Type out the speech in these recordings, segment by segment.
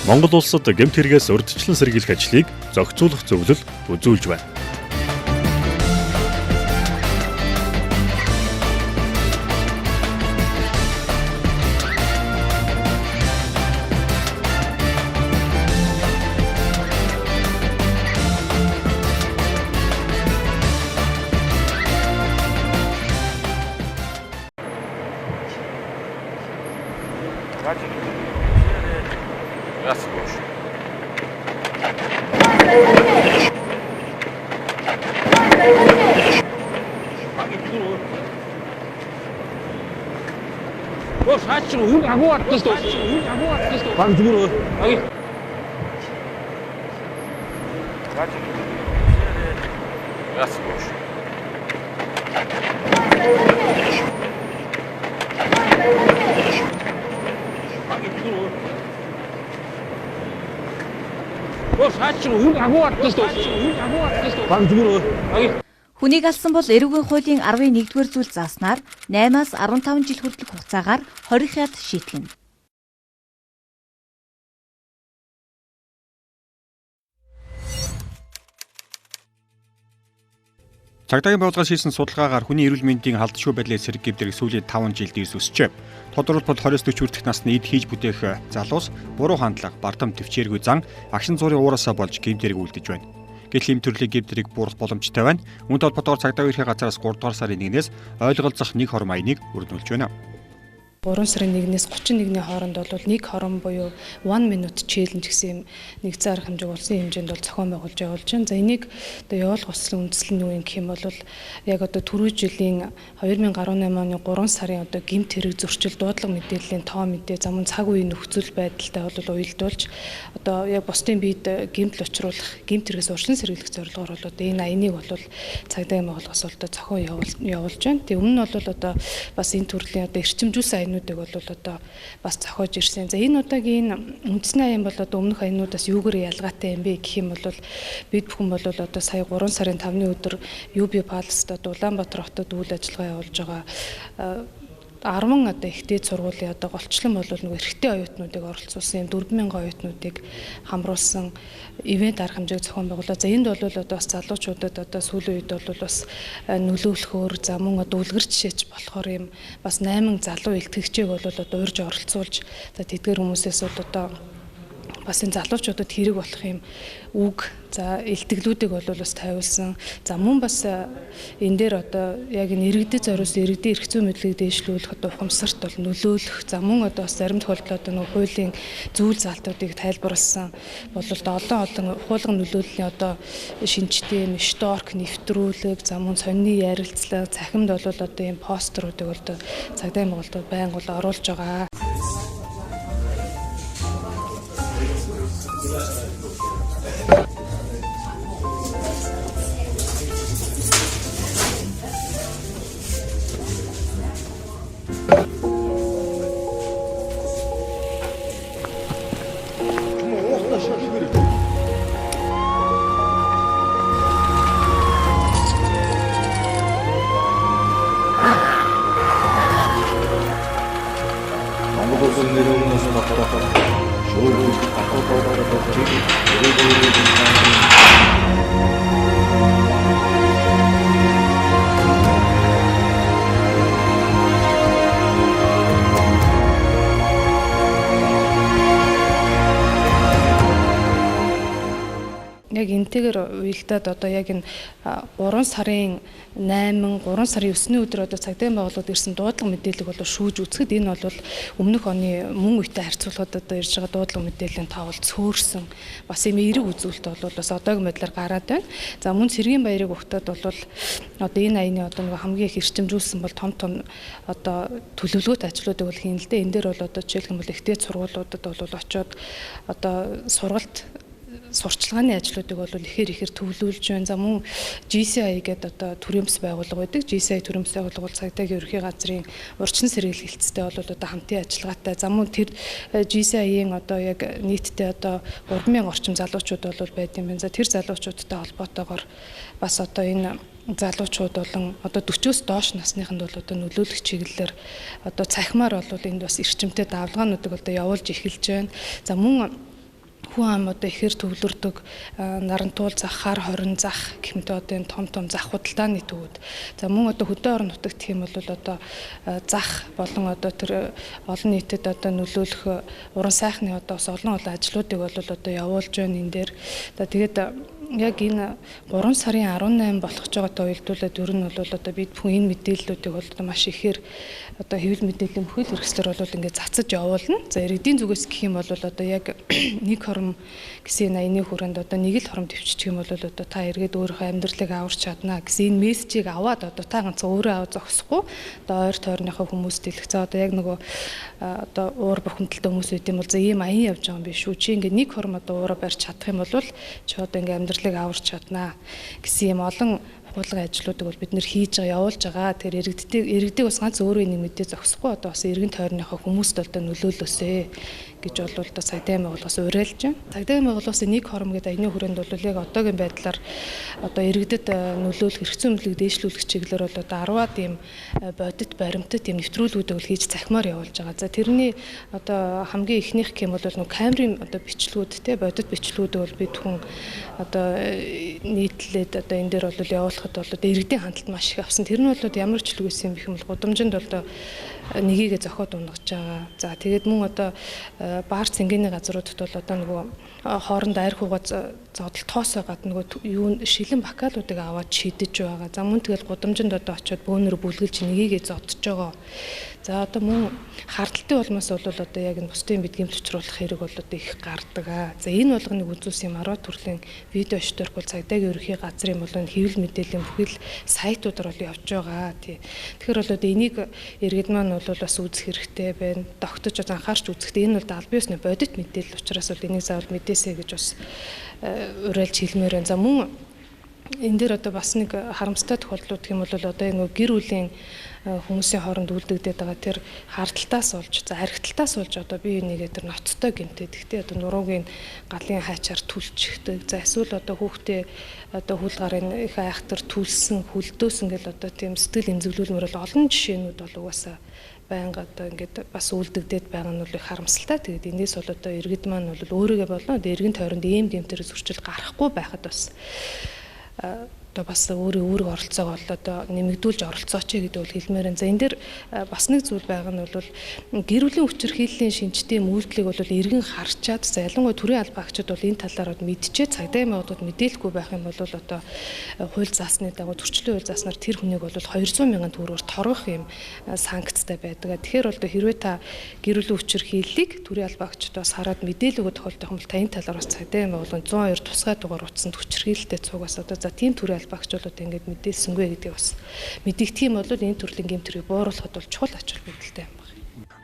Монгол улсад гэмт хэрэгээс урьдчилан сэргийлэх ажлыг зохицуулах зөвлөл үзүүлж байна. Хүнийг алсан бол эрүүгийн хуулийн 11-р зүйл зааснаар 8-аас 15 жил хүртэлх хугацаагаар хоригхад шийтгэнэ. Цагдаагийн байгууллагаас хийсэн судалгаагаар хүний эрүүл мэндийн халдшгүй байдлын эсрэг гэмтэрэг сүүлийн 5 жилд ирс өсчээ. Тодорхойлбол 20-40 хүртэлх насны эд хийж бүтээх залуус буруу хандлага, бардам төвчээргүй зан, агшин зургийн уураасаа болж гэмтэрэг үлдэж байна. Гэтэл ийм төрлийн гэмтэрэг буурах боломжтой байна. Үүнтэй холбоотойгоор цагдаагийн ерхий газраас 3 дугаар сарын 1-ээс ойлголцох нэг хором аяныг өргөнүүлж байна. 3 сарын 1-ээс 31-ний хооронд бол нэг хором буюу 1 minute challenge гэсэн нэг цаар хэмжээг улсын хэмжээнд бол зохион байгуулж явуулж байна. За энийг одоо явуулах хүсэл үндэслэл нь юу юм гэх юм бол яг одоо түрүү жилийн 2018 оны 3 сарын одоо гэмт хэрэг зөрчил дуудлага мэдээллийн тоо мэдээ зам цаг үеийн нөхцөл байдалтай бол уялдуулж одоо яг бусдын биед гэмтэл учруулах гэмт хэрэгээс урьдчилан сэргийлэх зорилгоор бол одоо энэ аяныг бол цагдаагийн байгууллагаас одоо зохион явуулж байна. Тэгээ өмнө нь бол одоо бас энэ төрлийн одоо эрчимжүүлсэн аянуудыг бол одоо бас зохиож ирсэн. За энэ удаагийн үндэсний аян бол одоо өмнөх аянуудаас юугаар ялгаатай юм бэ гэх юм бол бид бүхэн бол одоо сая 3 сарын 5-ны өдөр UB Palace-д Улаанбаатар хотод үйл ажиллагаа явуулж байгаа 10 одоо ихтэй сургуулийн одоо голчлон бол нөгөө эрэгтэй оюутнуудыг оролцуулсан юм 4000 оюутнуудыг хамруулсан ивент арга хэмжээг зохион байгууллаа. За энд бол одоо бас залуучуудад одоо сүүлийн үед бол бас нөлөөлөхөөр за мөн одоо үлгэр жишээч болохоор юм бас 8 залуу илтгэгчийг бол одоо урьж оролцуулж за тэдгээр хүмүүсээс бол одоо бас энэ залуучуудад хэрэг болох юм үг за илтгэлүүдийг бол бас тавиулсан. За мөн бас энэ дээр одоо яг энэ иргэдэд зориулсан иргэдийн эрх зүйн мэдлэгийг дээшлүүлэх одоо ухамсарт бол нөлөөлөх. За мөн одоо бас зарим тохиолдолд одоо нөгөө хуулийн зүйл заалтуудыг тайлбарласан бол олон хуулгын нөлөөллийн одоо шинжтэй юм шторк нэвтрүүлэг за мөн сонины ярилцлага цахимд бол одоо ийм постеруудыг бол цагдаагийн байгууллагууд байнга бол оруулж байгаа. Яг энтэйгээр уялдаад одоо яг энэ 3 сарын 8, 3 сарын 9-ний өдөр одоо цагдаагийн байгууллагууд ирсэн дуудлага мэдээлэл бол шүүж үзэхэд энэ бол өмнөх оны мөн үетэй харьцуулахад одоо ирж байгаа дуудлага мэдээллийн тоо бол цөөрсөн. Бас ийм эерэг үзүүлэлт бол бас одоогийн байдлаар гараад байна. За мөн Сэргийн баярыг өгтөд бол одоо энэ аяны одоо нэг хамгийн их эрчимжүүлсэн бол том одоо төлөвлөгөөт ажлуудыг бол хийн л дээ. Энэ дээр бол одоо жишээлх юм бол ихтэй сургуулиудад бол очоод одоо сурчлагын ажлуудыг бол ихээр төвлөрүүлж байна. За мөн GCI гэдэг одоо төрөмс байгууллага байдаг. GCI төрөмс байгууллага бол цагдаагийн ерхий газрын урьдчилан сэргийлэх хэлцтэй бол одоо хамтын ажиллагаатай. За мөн тэр GCI-ийн одоо яг нийтдээ одоо 3000 орчим залуучууд бол байд юм байна. За тэр залуучуудтай холбоотойгоор бас одоо энэ залуучууд болон одоо 40-оос доош насныханд бол одоо нөлөөлөх чиглэлээр одоо цахимаар бол энд бас эрчимтэй давлгаануудыг одоо явуулж эхэлж байна. За мөн хүн ам одоо ихэр төвлөрдөг нарантуул зах, хар хорин зах гэмт одоо энэ том зах худалдааны төвүүд. За мөн одоо хөдөө орон нутагт гэх юм бол одоо зах болон одоо тэр олон нийтэд одоо нөлөөлөх уран сайхны одоо олон ажлуудыг бол одоо явуулж байна энэ дээр. За тэгээд яг энэ 3 сарын 18 болох жогоотой уялдуулаад ер нь бол одоо бид бүхэн энэ мэдээллүүдийг бол одоо маш ихээр одоо хэвлэл мэдээллийн бүхэл хэрэгслэр бол ингээд цацаж явуулна. За иргэдийн зүгээс гэх юм бол одоо яг нэг хором гэсэн 80-ны хүрээнд одоо нэг л хором төвччих юм бол одоо та эргээд өөрийнхөө амьдралыг аварч чадна гэсэн энэ мессежийг аваад одоо та ганц өөрөө аваа зогсохгүй одоо ойр тойрныхоо хүмүүст хэлэх. За одоо яг нөгөө одоо уур бурхамдалтай хүмүүс үт юм бол за ийм аян явж байгаа юм биш үү? Чи ингээд нэг хором одоо уураа барьж чадах юм бол чи одоо ингээд амьдралыг аварч чаднаа гэсэн юм олон хуулгын ажлуудыг бол бид нэр хийж байгаа явуулж байгаа. Тэр иргэдийг бас ганц өөрөө нэг мэдээ зогсохгүй одоо бас эргэн тойрныхоо хүмүүст одоо нөлөөлөөсэй гэж бол одоо цагдаагийн байгууллагаас уриалж байна. Цагдаагийн байгууллагаас нэг хором гэдэг аяны хүрээнд бол яг одоогийн байдлаар одоо иргэдэд нөлөөлөх хэрэгцээ өмдлөг дээшлүүлэх чиглэлээр бол одоо 10-аад ийм бодит баримтат ийм нэвтрүүлгүүдийг бол хийж цахимаар явуулж байгаа. За тэрний одоо хамгийн ихнийх гэх юм бол нөгөө камерын одоо бичлэгүүд те бодит бичлэгүүдийг бол бид хүн одоо нийтлээд одоо энэ дээр бол явуулахад бол одоо иргэдийн хандлт маш их авсан. Тэр нь бол ямар ч л үгүйсэн юм бэх юм бол гудамжинд бол нёгийгээ зохиод унгаж байгаа. За тэгээд мөн одоо баар цэнгэний газруудад бол одоо нөгөө хоорондоо арх угаа зодол тоосоо гадна нөгөө юу шилэн бакалуудыг аваад шидэж байгаа. За мөн тэгэл гудамжинд одоо очиод бөөнөр бүлгэлж нёгийгээ зодож байгаа. За одоо мөн хардталтын улмаас бол одоо яг энэ бусдын бидгийм төвчруулах хэрэг бол одоо их гардаг. За энэ болгоныг үзүүлсэн юм 10 төрлийн видео шторк бол цагдаагийн ерөнхий газрын болон хэвлэл мэдээллийн бүхэл сайтуудаар бол явж байгаа. Тэгэхээр бол одоо энийг иргэд маань бол бас үзэх хэрэгтэй байна. Тогтож анхаарч үзэхдээ энэ бол албан ёсны бодит мэдээлэл учраас бол энийг заавал мэдээсэй гэж бас уриалж хэлмээр байна. За мөн энэ дээр одоо бас нэг харамсалтай тохиолдлууд гэх юм бол одоо энэ гэр бүлийн хүмүүсийн хооронд үлдэгдээд байгаа тэр хардталтаас болж за архиталтаас болж одоо бие бинийгээ тэр ноцтой гэмтээд гэхдээ одоо нуруугийн галын хайчаар түлчихдэг. За эсвэл одоо хүүхдээ одоо хүл гарын их айхтар түлсэн хүлдөөсөн гэл одоо тийм сэтгэл эмзэглүүлмээр бол олон жишээнүүд бол угаасаа байнга одоо ингээд бас үлдэгдээд байгаа нь бол их харамсалтай. Тэгээд энэс бол одоо иргэд маань бол өөрийгөө болоо эргэн тойронд ийм гэмтэрээс зөрчил гарахгүй байхад бас одоо бас өөрийн оролцоог бол одоо нэмэгдүүлж оролцооч гэдэг бол хэлмээр байна. За энэ дээр бас нэг зүйл байгаа нь бол гэр бүлийн хүчирхийллийн шинжтэй үйлдэлийг бол эргэн харчаад за ялангуяа төрийн албаагчид бол энэ талаар мэдчихээ цагдаагийн байгууллагууд мэдээлэхгүй байх юм бол одоо хууль заасны дагуу төрчлөө хууль зааснаар тэр хүнийг бол 200 мянган төгрөгөөр торгох юм санкцтай байдаг. Тэгэхээр бол хэрвээ та гэр бүлийн хүчирхийллийг төрийн албаагчдаас хараад мэдээлэл өгөх тохиолдол юм бол та энэ талаар бас цагдаагийн байгууллага 102 тусгай дугаар утсанд хүчирхийлэлтэй цугаас одоо за тийм төрийн багчуулууд ингээд мэдээлсэнгүй гэдгийг бас мэдэгдэх юм бол энэ төрлийн гэмтрийг бууруулахад бол чухал ач холбогдолтой юм байна.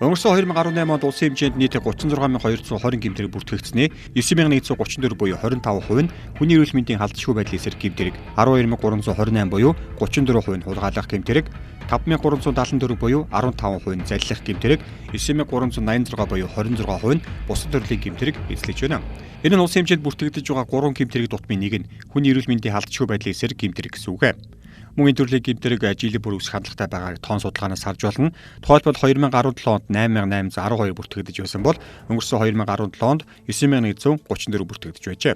Өнгөрсөн 2018 онд улсын хэмжээнд нийт 36220 гэмтрэг бүртгэгдсэний 9134 буюу 25% нь хүний эрүүл мэндийн халдшгүй байдлын эсрэг гэмтрэг, 12328 буюу 34% нь хулгайлах гэмтрэг, 5374 буюу 15% нь заллих гэмтрэг, 9386 буюу 26% нь бусад төрлийн гэмтрэг эзлэж байна. Энэ нь улсын хэмжээнд бүртгэгдэж байгаа 3 гэмтрэг дутмын нэг нь хүний эрүүл мэндийн халдшгүй байдлын эсрэг гэмтрэг гэсэн үг. Мөн энэ төрлийн гэмтрэг жилийн бүр өсөх хандлагатай байгааг тоон судалгаанаас харж болно. Тухайлбал 2017 онд 8812 бүртгэгдэж байсан бол өнгөрсөн 2017 онд 9134 бүртгэгдэж байжээ.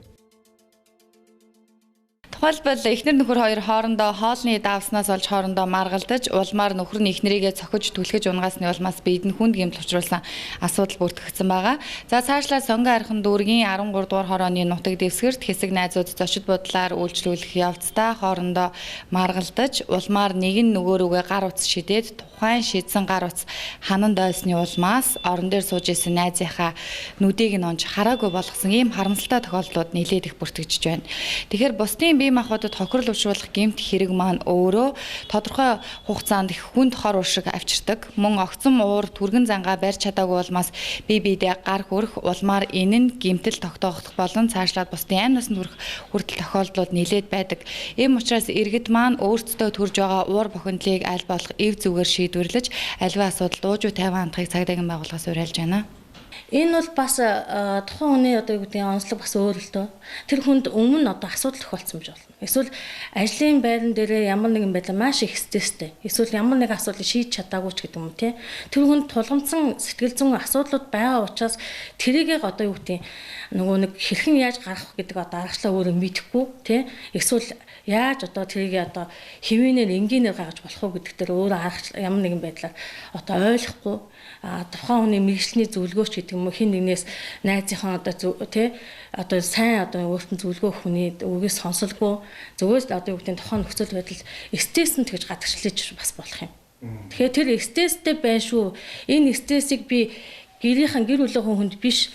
Тухайлбал эхнэр нөхөр хоёр хоорондоо хоолны давснаас олж хоорондоо маргалдаж, улмаар нөхөр нь эхнэрийгээ цохиж түлхэж унгаасны улмаас биед нь хүнд гэмт учруулсан асуудал бүртгэгдсэн байгаа. За цаашлаа сонгон архан дүүргийн 13 дугаар хорооны нутаг дэвсгэрт хэсэг найзууд зочид бодлоор үйлчлүүлэх явцдаа хоорондоо маргалдаж, улмаар нэг нь нөгөөрөөгөө гар утас шидээд тухайн шидсэн гар утас ханан дойсны улмаас орон дээр сууж исэн найзынхаа нүдийг нь онж хараагүй болгосон ийм харамсалтай тохиолдлууд нэлээд их бүртгэж байна. Тэгэхээр бусдын бие махбодод хохирол учруулах гэмт хэрэг маань өөрөө тодорхой хугацаанд их хүнд хор уршиг авчирдаг. Мөн огцом уур түргэн зангаа барьж чадаагүй улмаас бие биедээ гар хүрэх, улмаар энэ нь гэмтэл тогтоох болон цаашлаад бусдын амь насанд хүрэх хүртэл тохиолдлууд нэлээд байдаг. Ийм учраас иргэд маань өөрсдөө төрж байгаа уур бухимдлыг аль болох эв зүгээр шийдвэрлэж аливаа асуудал уужуу тайван хандахыг цагдаагийн байгууллагаас уриалж байна. Энэ бол бас тухайн хүний одоо юу гэдэг онцлог бас өөр л дөө. Тэр хүнд өмнө одоо асуудал тохиолдсон байж болно. Эсвэл ажлын байран дээр ямар нэгэн байдлаар маш их стресстэй. Эсвэл ямар нэг асуудал шийдэж чадаагүй ч гэдэг юм уу тий. Тэр хүнд тулгамдсан сэтгэл зүйн асуудлууд байгаа учраас тэрийг одоо юу гэдэг нөгөө нэг хэрхэн яаж гарах гэдэг одоо аргачлаа өөрөө мэдэхгүй тий. Эсвэл яаж одоо тэрийг одоо хэвийнээр энгийнээр гаргаж болох уу гэдэг дээр өөрөө аргачлаа ямар нэгэн байдлаар одоо ойлгохгүй тухайн хүний мэргэжлийн зөвлөгөөч гэдэг юм уу хин нэгнээс найзынхаа одоо тий одоо сайн одоо өөртөө зөвлөгөө хүний үгээс сонсолгүй зөвөөс одоо юу гэдэг тухайн нөхцөл байдал стрессэнд тэгж гадагшлаж бас болох юм. Тэгэхээр тэр стресстэй байна шүү. Энэ стрессийг би гэр бүлийн хүнд биш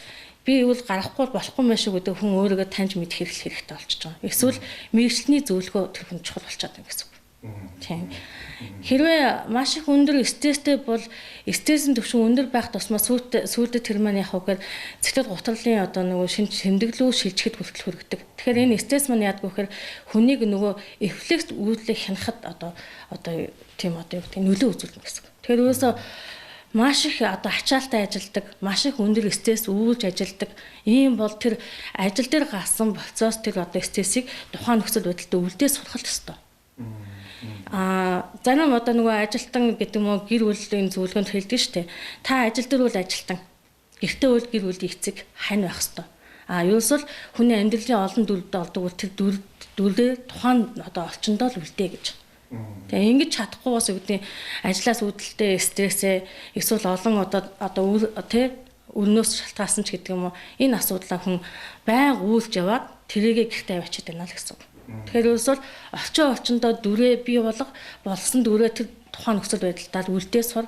би бол гарахгүй болохгүй мэн шүү гэдэг хүн өөрийгөө таньж мэдэх хэрэгтэй болчихж байгаа. Эсвэл мэргэжлийн зөвлөгөө тэр хүн чухал болчиход байгаа гэсэн үг. Тийм. Хэрвээ маш их өндөр стресстэй бол стрессийн түвшин өндөр байх тусмаа сүйдээ тэр маань яг үгээр цэцлэг гутралын одоо нөгөө шимдэглүү шилжихэд хүртэл хүргэдэг. Тэгэхээр энэ стресс маань яадгүй гэхээр хүнийг нөгөө рефлекс үйлдэл хянахад одоо тийм одоо юу гэдэг нөлөө үзүүлнэ гэсэн. Тэгэхээр ерөөсөө маш их одоо ачаалтай ажилдаг, маш их өндөр стресс үүлж ажилдаг. Ийм бол тэр ажил дээр гарсан процесс тэр одоо стрессийг тухайн нөхцөл байдалд үлдээ сурах ёстой. Зарим одоо нөгөө ажилтан гэдэг юм уу гэр бүлийн зөвлөгөөнд хэлдэг шүү дээ. Та ажил дээр үл ажилтан. Гэртээ үл гэр бүлийн эцэг хань байх ёстой. Ерөөсөл хүний амьдралын олон дүрдээ олдог бол тэр дүрдээ тухайн одоо орчиндоо л үлдээ гэж. Тэгээ ингэж чадахгүй бас үүдний ажлаас үүдэлтэй стрессээ эсвэл олон одоо тий өрнөөс шалтгаалсан ч гэдэг юм уу энэ асуудлаа хүн байнга үүлж яваад тэрийгэ гэртээ авчиад байна л гэсэн. Тэгэхээр ерөөсөл орчиндоо дүрээ бий болсон дүрээ тэр тухайн нөхцөл байдалтай үлдээ сур.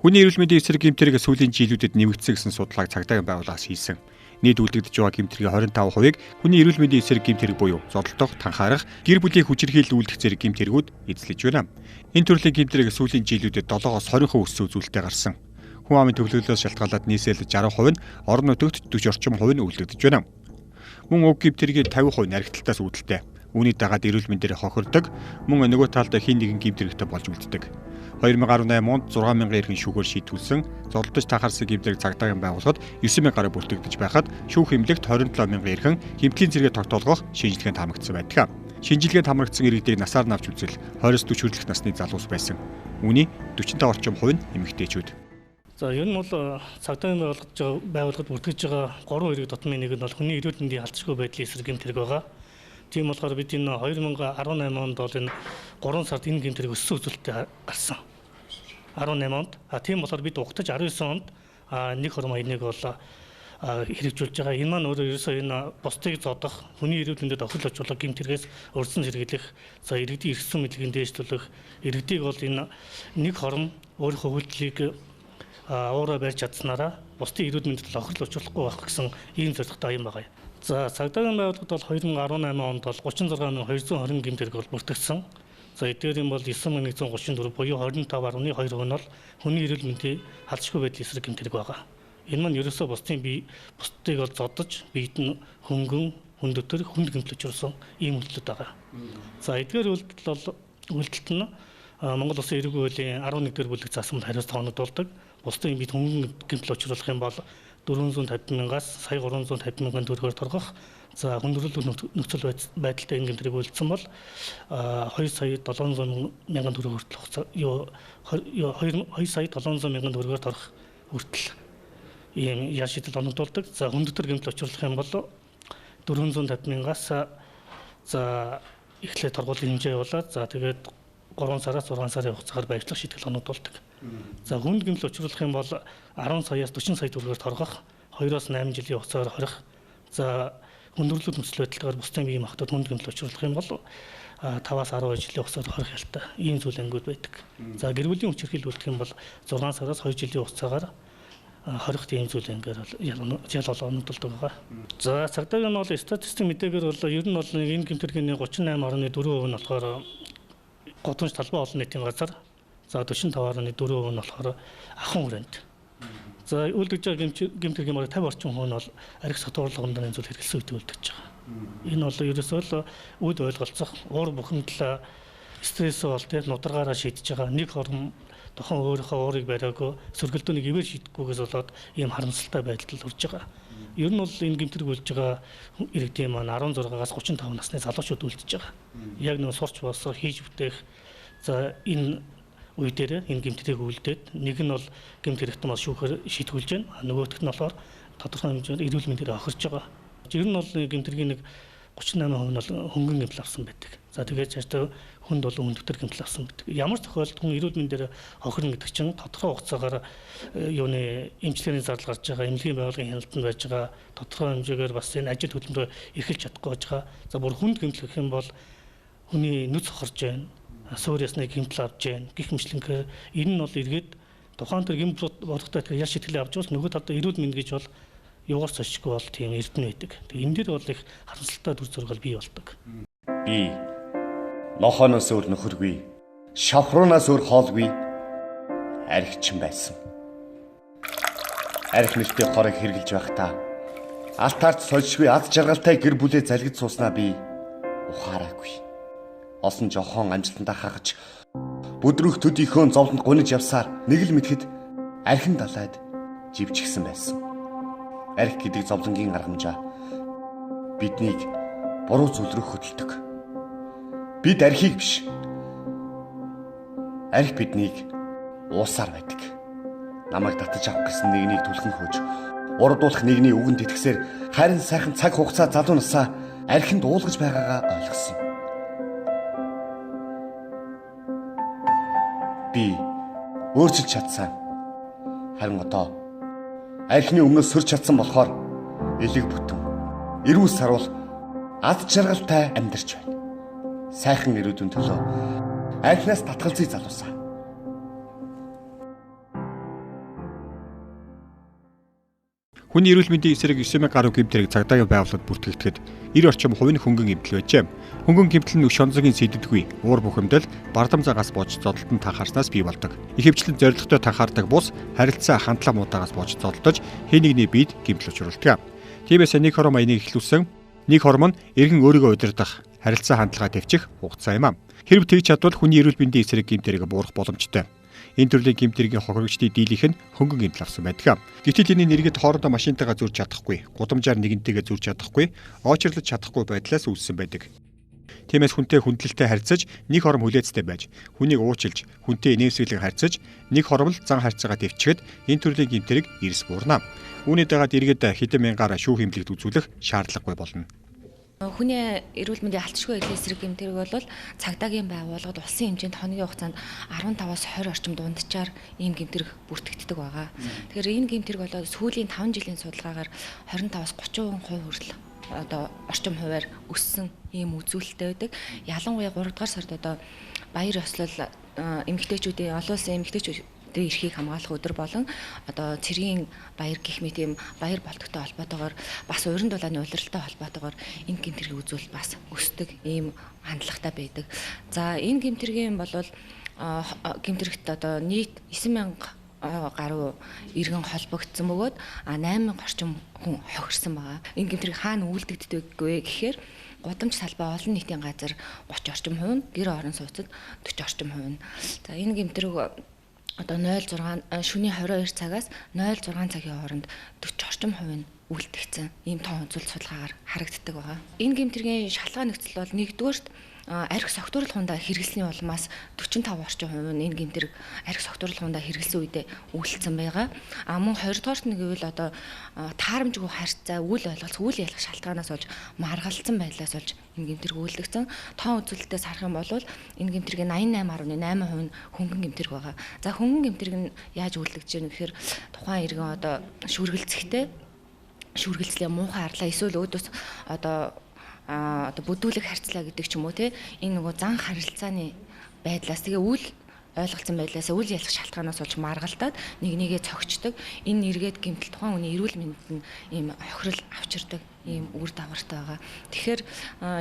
Хүний эрүүл мэндийн эсрэг гэмтрийг сүүлийн жилүүдэд нэмэгдсэн гэсэн судалгааг цагдаагийн байгууллагаас хийсэн. Нийт үлдэгдэж байгаа гэмтрийн 25%-ыг хүний эрүүл мэндийн эсрэг гэмтрэг буюу зодтолдох, танхаарах, гэр бүлийн хүчирхийлэл үйлдэх зэрэг гэмтрэгүүд эзлэж байна. Энэ төрлийн гэмтрийг сүүлийн жилүүдэд 7-оос 20% өссөн үзүүлэлттэй гарсан. Хүн амын төвлөлөөс шалтгаалаад нийслэлд 60% нь, орон нутагт 40 орчим хувь нь үлдэгдэж байна. Мөн уг гэмтрийн 50% наригтлаас үүдэлтэй. Үүний дагаад эрүүл мэндээр хохирдог, мөн нөгөө талд хин нэгэн гэмтрэгтэй болж үлддэг. 2018 онд 6000 эрхэн шүүгээр шийтгүүлсэн зодтолдож тахарсан гэмтрэг цагдаагийн байгууллагад 9000 гаруй бүртгэгдэж байхад шүүх эмнэлэгт 27000 эрхэн хэмтлийн зэрэгэ тогтоолгох шинжилгээнд хамрагдсан байдаг. Шинжилгээнд хамрагдсан иргэдийг насаар навч үзэл 20-40 хүртэлх насны залуус байсан. Үүний 45 орчим хувь нь эмэгтэйчүүд. За ер нь бол цагдаагийн байгууллагад бүртгэж байгаа 3 эрэг дотмын нэг нь бол хүний эрүүл мэндийн халдшгүй байдлын эсрэг гэмтрэг байгаа. Тийм болохоор бид энэ 2018 онд бол энэ 3 сард энэ гэмтрэг өссөн үзүүлэлттэй гарсан. 18 онд. Тийм болохоор бид угтаж 19 онд нэг хором аяныг бол хэрэгжүүлж байгаа. Энэ маань өөрөө ерөөсөө энэ бусдыг зодох, хүний эрүүл мэндэд охин очуулах гэмтрэгээс урьдчилан сэргийлэх, за иргэдийн эрх зүйн мэдлэгийн дээшлүүлэх, иргэдийг бол энэ нэг хором өөрийнхөө үйлдэлийг уураа барьж чадсанараа бусдын эрүүл мэндэд охирол учруулахгүй байх гэсэн ийм зорилготой юм байна. За цагдаагийн байгууллагад бол 2018 онд бол 36220 гэмтрэг бол бүртгэгдсэн. За эдгээр юм бол 9134 буюу 25.2% нь бол хүний эрүүл мэндийн халдшгүй байдлын эсрэг гэмтрэг байгаа. Энэ маань ерөөсөө бусдыг бол зодож биед нь хөнгөн, хүндэтгэр, хүнд гэмтэл учруулсан ийм үйлдэлүүд байгаа. За эдгээр үйлдэлт нь Монгол Улсын эрүүл хуулийн 11-р бүлэг заасмал хариуцлага оногдуулдаг. Бусдын бид хөнгөн гэмтэл учруулах юм бол 450,000-аас сая 350,000 төгрөгөөр торгох. За хүндрэлт нөхцөл байдалтай энэ гэмтрийг үйлдсэн бол 2 сая 700,000 төгрөг хүртэл 2 сая 700,000 төгрөгөөр торгох хүртэл ийм яа шийдэл оногдуулдаг. За хүндэтгэр гэмтэл учруулах юм бол 450,000-аас за эхлээд торгуулийн хэмжээ явуулаад за тэгээд 3 сараас 6 сарын хугацаагаар байршлах шийтгэл оногдуулдаг. За хүнд гэмтэл учруулах юм бол 10 саяас 40 сая төгрөгөөр торгох, 2-8 жилийн хугацаагаар хорих. За хүндрэлт нөхцөл байдалтайгаар бусдын биеийн махбод хүнд гэмтэл учруулах юм бол 5-аас 10 жилийн хугацаагаар хорих ялтай ийм зүйл ангууд байдаг. За гэр бүлийн хүчирхийлэл үйлдэх юм бол 6 сараас 2 жилийн хугацаагаар хорих ийм зүйл ангаар ял оногдуулдаг байгаа. За цагдаагийн бол статистик мэдээгээр бол ер нь бол энэ гэмтэргийн 38.4% нь болохоор годомж талбай олон нийтийн газар, за 45.4% нь болохоор ахын хүрээнд. За үйлдэж байгаа гэмтэргийн бараг 50 орчим хүн бол арх сатуурлогонд энэ зүйл хэрэгэлсэн үед үйлдэж байгаа. Энэ бол ерөөсөө л үд ойлголцох, уур бухимдал стресс бол тэр нударгаараа шийдэж байгаа. Нэг хором тохон өөрийнхөө уурыг бариагүй сөргөлдөөнийг ивэр шийдэхгүйгээс болоод ийм харамсалтай байдал хүрж байгаа. Ер нь бол энэ гэмтэрэг болж байгаа иргэдийн маань 16-аас 35 насны залуучууд үлдчихэж байгаа. Яг нэг сурч босоо хийж бүтээх за энэ үе дээр энэ гэмтэрийг үлдээд нэг нь бол гэмтэрэхтэн бас шүүхээр шийтгүүлж байна. Нөгөөх нь болохоор тодорхой хэмжээнд эрүүл мэндээр охирч байгаа. Ер нь бол гэмтэргийн нэг 38% нь бол хөнгөн гэмтэл авсан байдаг. За тэгээд цаашдаа хүнд бол өндөгтөр гэмтэл авсан байдаг. Ямар ч тохиолдолд хүн эрүүл мэндээр охирно гэдэг чинь тодорхой хугацаагаар юуны эмчилгээний зардал гарч байгаа, эмнэлгийн байгууллагын хяналтанд байж байгаа, тодорхой хэмжээгээр бас энэ ажил хөдөлмөрөөр эрхэлж чадахгүй байж байгаа. За бүр хүнд гэмтэл гэх юм бол хүний нүц хохорж байна, суур ясны гэмтэл авж байна. Гэх мэтлэнгээр энэ нь бол эргээд тухайн төр гэмт бодохтой ял шийтгэлээ авч бас нөгөө талдаа эрүүл мэнд гэж бол юугаар цочгүй бол тийм эрдэнэ байдаг. Тэгээ энэ дээр бол их харамсалтай дүр зураг бий болдог. Би нохооноос өөр нөхөргүй, шавхруунаас өөр хоолгүй архичин байсан. Архи нэртэй хорыг хэрглэж байхдаа алтаарч сольшгүй аз жаргалтай гэр бүлээ залгиж сууснаа би ухаараагүй. Олон жохон амжилтандаа хагаж бүдрөх төдийнхөө зовлонд гуниж явсаар нэг л мэдхэд архин далайд живчихсэн байсан. Архи гэдэг зовлонгийн аргамжаа биднийг буруу зүйл рүү хөдөлдөг. Бид архийг биш. Архи биднийг уусаар байдаг. Намайг татаж авах гэсэн нэгнийг түлхэн хөөж, урдуулах нэгний үгэнд итгэсээр харин сайхан цаг хугацаа залуу насаа архинд уулгаж байгаагаа ойлгосон. Би өөрчилж чадсан. Харин одоо архины өмнөөс сөрч чадсан болохоор элэг бүтэн, эрүүл сарвал аз жаргалтай амьдарч байна. Сайхан ирээдүйн төлөө архинаас татгалзъя залуусаа. Хүний эрүүл мэндийн эсрэг 9,000 гаруй гэмтэрэг цагдаагийн байгууллагад бүртгэгдэхэд 90 орчим хувийн хөнгөн гэмтэл байжээ. Хөнгөн гэмтэл нь шонзогийн сэддэггүй, уур бухимдал, бардам загаас болж зодолтод танхаарснаас бий болдог. Ихэвчлэн зорилготой танхаардаг бус харилцаа хандлага муудаагаас болж зодолдож хэн нэгний биед гэмтэл учруулдаг. Тиймээс нэг хором маяныг эхлүүлсэн. Нэг хором нь эргэн өөрийгөө удирдах, харилцаа хандлагаа төвчих хугацаа юм аа. Хэрв тэгж чадвал хүний эрүүл мэндийн эсрэг гэмтэрэг буурах боломжтой. Энэ төрлийн гэмтэргийн хохирогчдын дийлийнх нь хөнгөн гэмтэл авсан байдаг. Гэвч энэ нэргээд хоорондоо машинтайгаа зурж чадахгүй, гудамжаар нэгэнтэйгээ зурж чадахгүй, очирлож чадахгүй байдлаас үүссэн байдаг. Тиймээс хүнтэй хүндлэлтэй харьцаж, нэг хором хүлээцтэй байж, хүнийг уучлж, хүнтэй инээмсэглэг харьцаж, нэг хором л зан харьцаагаа дэвчгээд энэ төрлийн гэмтэрэг эрс буурна. Үүний дагаад иргэд хэдэн мянгаар шүүх эмнэлэгт үзүүлэх шаардлагагүй болно. Хүний эрүүл мэндийн алтшгүй эсрэг гэмтэрэг бол цагдаагийн байгууллагад улсын хэмжээнд хоногийн хугацаанд 15-аас 20 орчим дунджаар ийм гэмтэрэг бүртгэгддэг байгаа. Тэгэхээр энэ гэмтэрэг бол сүүлийн 5 жилийн судалгаагаар 25-аас 30% хүртэл одоо орчим хувиар өссөн ийм үзүүлэлттэй байдаг. Ялангуяа 3 дугаар сард одоо баяр ёслол эмэгтэйчүүдийн олон улсын эмэгтэйчүүд эрхийг хамгаалах өдөр болон одоо цэргийн баяр гэх мэт ийм баяр болтогтой холбоотойгоор бас уран дулааны улиралтай холбоотойгоор энэ гэмтэргийг үзүүл бас өсдөг ийм хандлагатай байдаг. За энэ гэмтэргийн болвол гэмтэрэгт одоо нийт 9,000 гаруй иргэн холбогдсон бөгөөд 8,000 орчим хүн хохирсон байгаа. Энэ гэмтэрэг хаана үйлдэгддэг вэ гэхээр гудамж салбай олон нийтийн газар 30 орчим хувь нь, гэр орон сууцад 40 орчим хувь нь. За энэ гэмтэрэг одоо 06 шөнийн 22 цагаас 06 цагийн хооронд 40 орчим хувь нь үлдэгцэн ийм тоон үзүүлэлт судалгаагаар харагддаг байгаа. Энэ гэмтэргийн шалтгаан нөхцөл бол нэгдүгээрт архи согтууруулах хундаа хэрэглэсний улмаас 45 орчим хувь нь энэ гэмтэрэг архи согтууруулах хундаа хэрэглэсэн үедээ үйлдэлсэн байгаа. Мөн 20-р нь гэвэл одоо таарамжгүй харьцаа, үйл ойлголц, үйл ялах шалтгаанаас болж маргалцсан байдлаас болж энэ гэмтэрэг үйлдэгсэн. Тоон үзүүлэлтээс харах юм бол энэ гэмтэргийн 88.8% нь хөнгөн гэмтэрэг байгаа. За хөнгөн гэмтэрэг нь яаж үйлдэгдэж байна гэхээр тухайн иргэн одоо шүргэлцэхтэй шүргэлцлээ муухай арлаа эсвэл өөдөөс одоо бүдүүлэг харьцлаа гэдэг ч юм уу те энэ нөгөө зан харилцааны байдлаас тэгээ үйл ойлголцсон байдлаас үйл ялах шалтгаанаас болж маргалдаад нэг нэгээ цогчдөг энэ эргээд гэмтэл тухайн хүний эрүүл мэндэд нь ийм хохирол авчирдаг ийм үр дагавартай байгаа. Тэгэхээр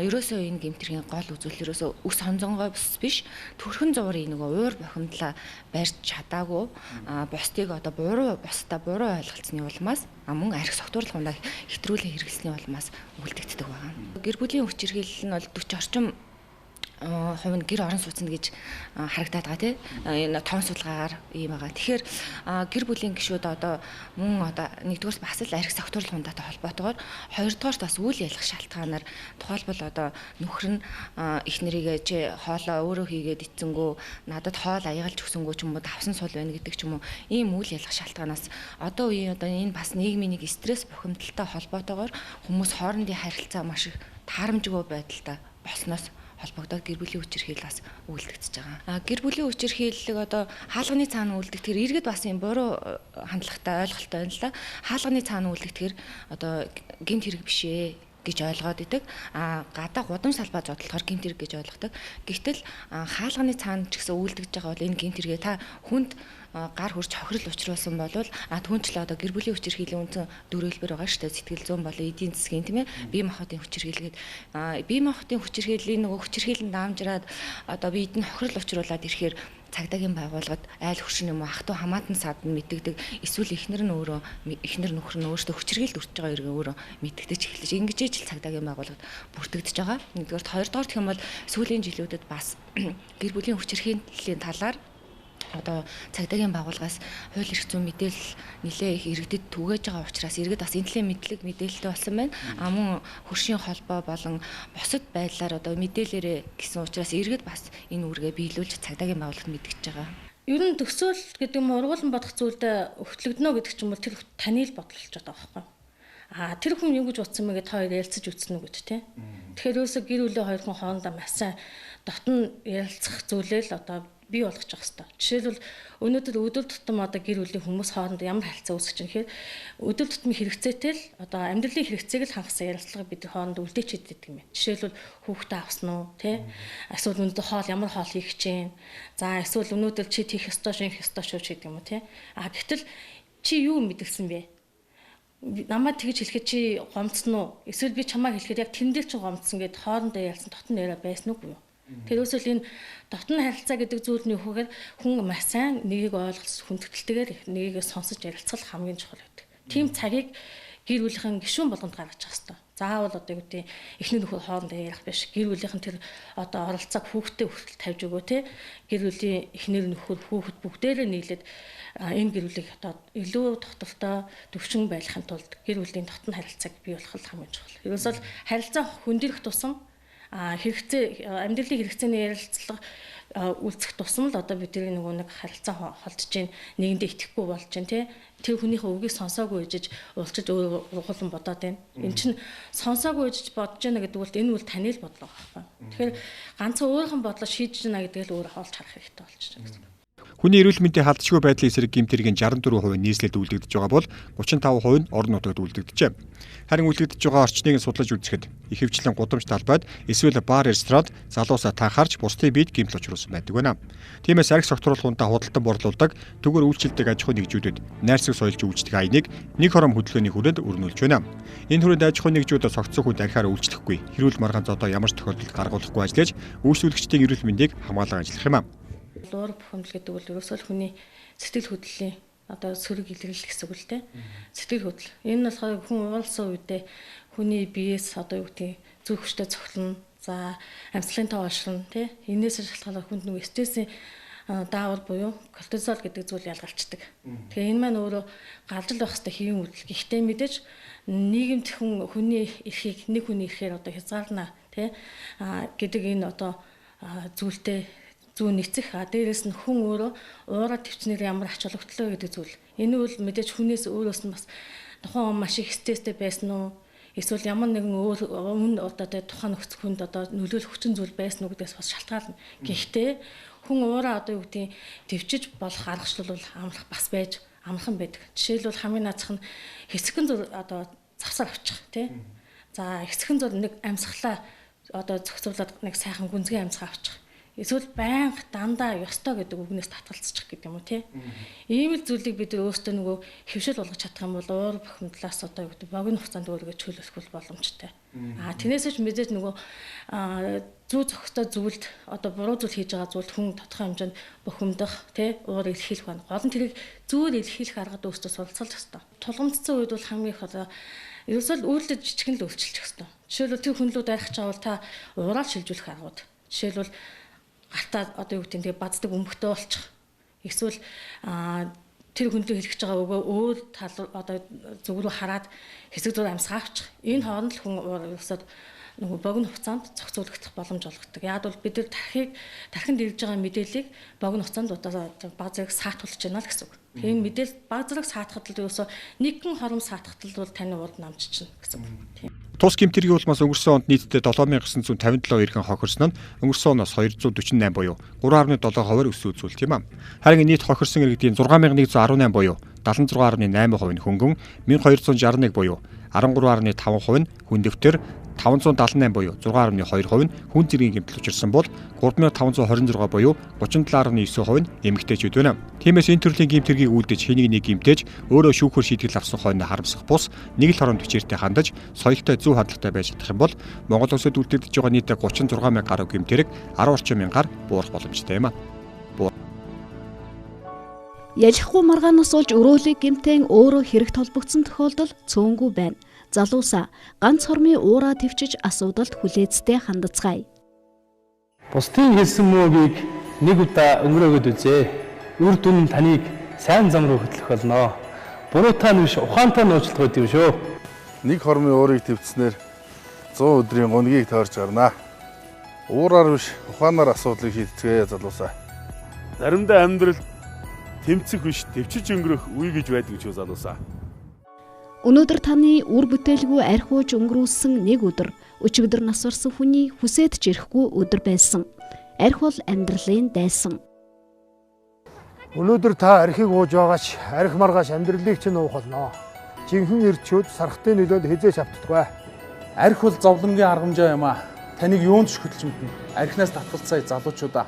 ерөөсөө энэ гэмтэргийн гол үзүүлэл ерөөсөө үс хонзонгой биш төрхөн зуурын нөгөө уур бохимдлаа барьж чадаагүй бусдыг одоо бусдаа буруу ойлголцсны улмаас мөн архи согтууруулах хундаа хэтрүүлэн хэрэглэсний улмаас үлдэгддэг байгаа. Гэр бүлийн хүч хэрхийлэл нь бол 40 орчим хувь нь гэр орон сууцна гэж харагдаад байгаа тийм энэ тоон судалгаагаар ийм байгаа. Тэгэхээр гэр бүлийн гишүүд одоо мөн одоо нэгдүгээр бас л арх согтуурлын хундаатай холбоотойгоор хоёрдугаарт бас үйл ялах шалтгаанаар тухайлбал одоо нөхөр нь их нэрийгээ чи хоолоо өөрөө хийгээд эцэнгүү надад хоол аягалж өгсөнгөө ч юм уу давсан сул байна гэдэг ч юм уу ийм үйл ялах шалтгаанаас одоо үеийн одоо энэ бас нийгмийн нэг стресс бухимдалтай холбоотойгоор хүмүүс хоорондын харилцаа маш их таарамжгүй байдалтай болсноос холбогдоод гэр бүлийн хүчирхийлэл бас үйлдэгдэж байгаа. Гэр бүлийн хүчирхийллийг одоо хаалганы цаана үйлдэгдэхээр иргэд бас юм буруу хандлагатай ойлголттой байна л да. Хаалганы цаана үйлдэгдэхээр одоо гэмт хэрэг биш ээ гэж ойлгоод идэг. Гадаа гудамж салбаа зодтолохоор гэмт хэрэг гэж ойлгодог. Гэвтэл хаалганы цаана ч гэсэн үйлдэгдэж байгаа бол энэ гэмт хэрэгээ та хүнд гар хурж хохирол учруулсан болвол түүнчлээ одоо гэр бүлийн хүчирхийллийн үнэн дөрөвлөөр байгаа шүү дээ. Сэтгэл зүйн болон эдийн засгийн тийм ээ бие махбодын хүчирхийлгээд бие махбодын хүчирхийллийн нөгөө хүчирхийлэн даамжраад одоо биед нь хохирол учруулад ирэхээр цагдаагийн байгууллагад айл хөршин юм уу ах トゥ хамаатан сад нь мэддэг эсвэл эхнэр нөхөр нь өөртөө хүчирхийлд өртөж байгаа эргээ өөрөө мэддэгдэж эхэлж ингэж ижил цагдаагийн байгууллагад бүртгэгдэж байгаа. Нэгдүгээр хоёрдугаар гэх юм бол сүүлийн жилүүдэд бас гэр бүлийн хүчирхийллийн талаар одоо цагдаагийн байгууллагаас хууль эрх зүйн мэдээлэл нэлээ их иргэдэд түгээж байгаа учраас иргэд бас энэ төлөө мэдээлэлтэй болсон байна. Мөн хөршийн холбоо болон бусад байдлаар одоо мэдээлэлээрээ гэсэн учраас иргэд бас энэ үүргээ биелүүлж цагдаагийн байгууллагад мэдгэж байгаа. Ер нь төсөөл гэдэг юм ургуулсан бодох зүйлдээ өгтлөгдөнө гэдэг ч юм бол тэр таны л бодлолж байгаа байхгүй. Тэр хүн юу гэж утсан мэгээд хоёр ярилцаж үтсэн үү гэж тий. Тэгэхээр ерөөсө гэр бүлийн хоёр хүн хоорондоо маш сайн дотн ярилцах зүйлээ л одоо бий болгож байгаа хэрэгтэй. Жишээлбэл өнөөдөр өдөр тутам одоо гэр бүлийн хүмүүс хоорондоо ямар харилцаа үүсгэж байгаа хэрэг өдөр тутмын хэрэгцээтэй л одоо амьдралын хэрэгцээг л хангасан ярилцлага бид хоорондоо үлдээч хийдэг юм байна. Жишээлбэл хүүхдээ авсан уу тий? Эсвэл өнөөдөр хоол ямар хоол хийх гэж байна. За эсвэл өнөөдөр чи тийх ёстой шүү гэдэг юм уу тий? Гэтэл чи юу мэдэрсэн бэ? Намайг тэгж хэлэхэд чи гомцсон уу? Эсвэл би чамайг хэлэхэд яг тэн дээр чи гомцсон гэд хоорондоо ялсан дотн яриа байсан уу? Тэр үсэл энэ дотн харилцаа гэдэг зүйл нь юу гэхээр хүн маш сайн нэгийг ойлгож хүндэтгэлтэйгээр нэгийг сонсож ярилцах хамгийн чухал байдаг. Тийм цагийг гэр бүлийнхэн гишүүн болгонд гаргаж авах хэрэгтэй. Заавал одоо юу гэдэг эхний нөхөр хоорондоо ярих биш. Гэр бүлийнхэн тэр одоо оролцоог хүүхдэд хүртэл тавьж өгөө те. Гэр бүлийн эхнэр нөхөр хүүхэд бүгдээрээ нийлээд энэ гэр бүлийг одоо илүү тогтвортой төвшин байлгахын тулд гэр бүлийн дотн харилцааг бий болгох хамгийн чухал. Ерөөсөө харилцаа хүндрэх тусам хэрэгцээ амьдралын хэрэгцээний ярилцлага үлдсэх тусам л одоо бидний нэг харилцаа холдож чинь нэгэндээ итгэхгүй болж чинь тий тэр хүнийхээ үгийг сонсоогүй ижиж уулчиж ургуулсан бодоод байна. Энд чинь сонсоогүй ижиж бодож байна гэдэг бол энэ үл таны л бодлого байхгүй. Тэгэхээр ганцхан өөрийнх нь бодлоо шийдэж байна гэдэг л өөрөө олж харах хэрэгтэй болж байна гэсэн. Хүний эрүүл мэндийн халдшгүй байдлын эсрэг гэмт хэргийн 64% нийслэлд үйлдэгдэж байгаа бол 35% нь орон нутагт үйлдэгдэжээ. Харин үйлдэгдэж байгаа орчныг судлаж үзэхэд ихэвчлэн гудамж талбайд эсвэл бар ресторанд залуусаа танхаарч бусдын биед гэмт учруулсан байдаг байна. Тиймээс арх согтруулалтаа худалдан борлуулдаг түгэр үйлчлдэг аж ахуйн нэгжүүдэд найрсаг соёлж үйлчлэх айныг нэг хором хөдөлгөөний хүрээнд өрнүүлж байна. Энэ хүрээнд аж ахуйн нэгжүүд согтсон хүнд архиар үйлчлэхгүй, хэрүүл маргаан зодоо ямар ч тохиолдолд гаргуулахгүй ажиллаж үйлчлүүлэгчдийн эрүүл мэндийг хамгаалан ажиллах юм а. Луур бухимдал гэдэг бол ерөөсөө хүний сэтгэл хөдлөлийн одоо сөрөг илэрлэл гэсэн үг л дээ. Сэтгэл хөдлөл. Энэ болохоор хүн уулсан үедээ хүний биеэс одоо юу гэдэг зүрх хүчтэй цохилно. За амьсгалын тоо олширно тий. Энээс шалтгаалаад хүнд нэг стрессийн даавар буюу кортизол гэдэг зүйл ялгарчдаг. Тэгэхээр энэ маань өөрөө галжил байх хэвээр хэвийн үйлдэл. Гэхдээ мэдээж нийгэмд хүний эрхийг нэг хүний эрхээр одоо хязгаарлана тий гэдэг энэ одоо зүйлтэй зүүн нэцэх дээрээс нь хүн өөрөө уура төвчнэр ямар ач холбогдолтой гэдэг зүйл. Энэ үл мэдээж хүнээс өөрөөс нь бас тухайн маш их стресстэй байсан уу? Эсвэл ямар нэгэн өөр одоо тухайн нөхцөл хүнд одоо нөлөөлөх хүчин зүйл байсан уу гэдгээс бас шалтгаална. Гэхдээ хүн уура одоо юу гэдэг төвчж болох аргачлал бол амрах бас байж амархан байдаг. Жишээлбэл хамгийн наазах нь хэсэгэн зур одоо завсар авчих тий. За хэсэгэн зур нэг амьсгалаа одоо зохицуулаад нэг сайхан гүнзгий амьсгаа авчих. Эсвэл байнга дандаа ёстой гэдэг үгнээс татгалзчих гэдэг юм уу тий. Ийм л зүйлийг бид өөрсдөө нөгөө хөвшил болгож чадах юм бол уур бухимдлаас одоо юу гэдэг богино хугацаанд өөрийгөө чөлөөлөх боломжтой. Тэрнээсээ ч мэдээж нөгөө зүү зохистой зүйлд одоо буруу зүйл хийж байгаа зүйлд хүн тодорхой хэмжээнд бухимдах тий уур илэрхийлэх байна. Гол нь тэрийг зүгээр илэрхийлэх аргад өөрсдөө суралцах хэрэгтэй. Тулгамдсан үед бол хамгийн их одоо ерөөсөө үйлдэл жижигэн л өөрчилчих хэрэгтэй. Жишээлбэл тэр хүн лөө дайрах чавал та уураа шилжүүлэх аргууд. Жишээлбэл гартаа одоо юу гэдэг нь тэгээ баздаг өмгтэй болчих. Эсвэл тэр хүндрийг хэлчихэж байгаа өгөө өөр тал одоо зүг рүү хараад хэсэг зур амьсгаа авчих. Энэ хооронд л хүн усаад нөгөө богино хугацаанд зохицуулагдах боломж олгодог. Яг бол бид нар тархинд ирж байгаа мэдээллийг богино хугацаанд баг зэрэг саатуулж байна л гэсэн үг. Тийм мэдээлэл баг зэрэг саатахад л ерөөсөө нэгэн хором саатахад л бол таны урд намжчихна гэсэн үг. Тус гэмтэргийн улмаас өнгөрсөн онд нийтдээ 7957 эргэн хохирсон нь өнгөрсөн оноос 248 буюу 3.7% өссөн үзүүлэлт юм а. Харин нийт хохирсон иргэдийн 6118 буюу 76.8% нь хөнгөн, 1261 буюу 13.5% нь хүн дэвтэр, 578 буюу 6.2% нь хүн зэргийн гэмтэл учирсан бол 3526 буюу 37.9% нь эмэгтэйчүүд байна. Тиймээс энэ төрлийн гэмтэргийг үлдэж хэнийг нэг гэмтээж өөрөө шүүхөр шийтгэл авсан хойно харамсах бус нэг л хором төвчээртэй хандаж соёлтой зөв хандлагатай байж чадах юм бол Монгол улсад үлдэгдэж байгаа нийт 36000 гаруй гэмтэрэг 10 орчим мянгаар буурах боломжтой юм а. Ялахгүй маргаанаас олж өрөөлөг гэмтэн өөрөө хэрэг толбогдсон тохиолдол цөөнгүй байна. Залуусаа ганц хормын уураа твчиж асуудалд хүлээцтэй хандцгаая. Бусдын хэлсэн мөөгийг нэг удаа өнгөрөөгд үзээ. Үр дүн нь таныг сайн зам руу хөтлөх болно. Буруутай нь биш, ухаантай нь уучлах гэдэг юм шүү. Нэг хормын уурыг твцснээр 100 өдрийн гунгийг тойрч гарнаа. Уураар биш, ухаанаар асуудлыг шийдэцгээе залуусаа. Заримдаа амьдрал тэмцэх биш, төвчж өнгөрөх үе гэж байдаг ч залуусаа. Өнөөдөр таны үр бүтээлгүй архиуж өнгөрүүлсэн нэг өдөр өчигдөр нас барсан хүний хүсэж ирэхгүй өдөр байсан. Архи бол амьдралын дайсан. Өнөөдөр та архийг ууж байгаач архи маргааш амьдралыг чинь уух болно. Жинхэнэ ирчүүд сархтын нөлөөнд хизээч автдаггүй. Архи бол зовлонгийн аргамжаа юм а. Таныг юунд ч хөтлж мэднэ. Архинаас татгалцаая залуучуудаа.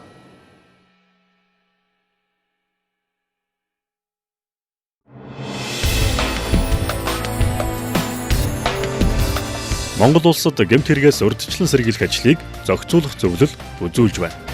Монгол улсад гэмт хэрэгээс урьдчилан сэргийлэх ажлыг зохицуулах зөвлөл үзүүлж байна.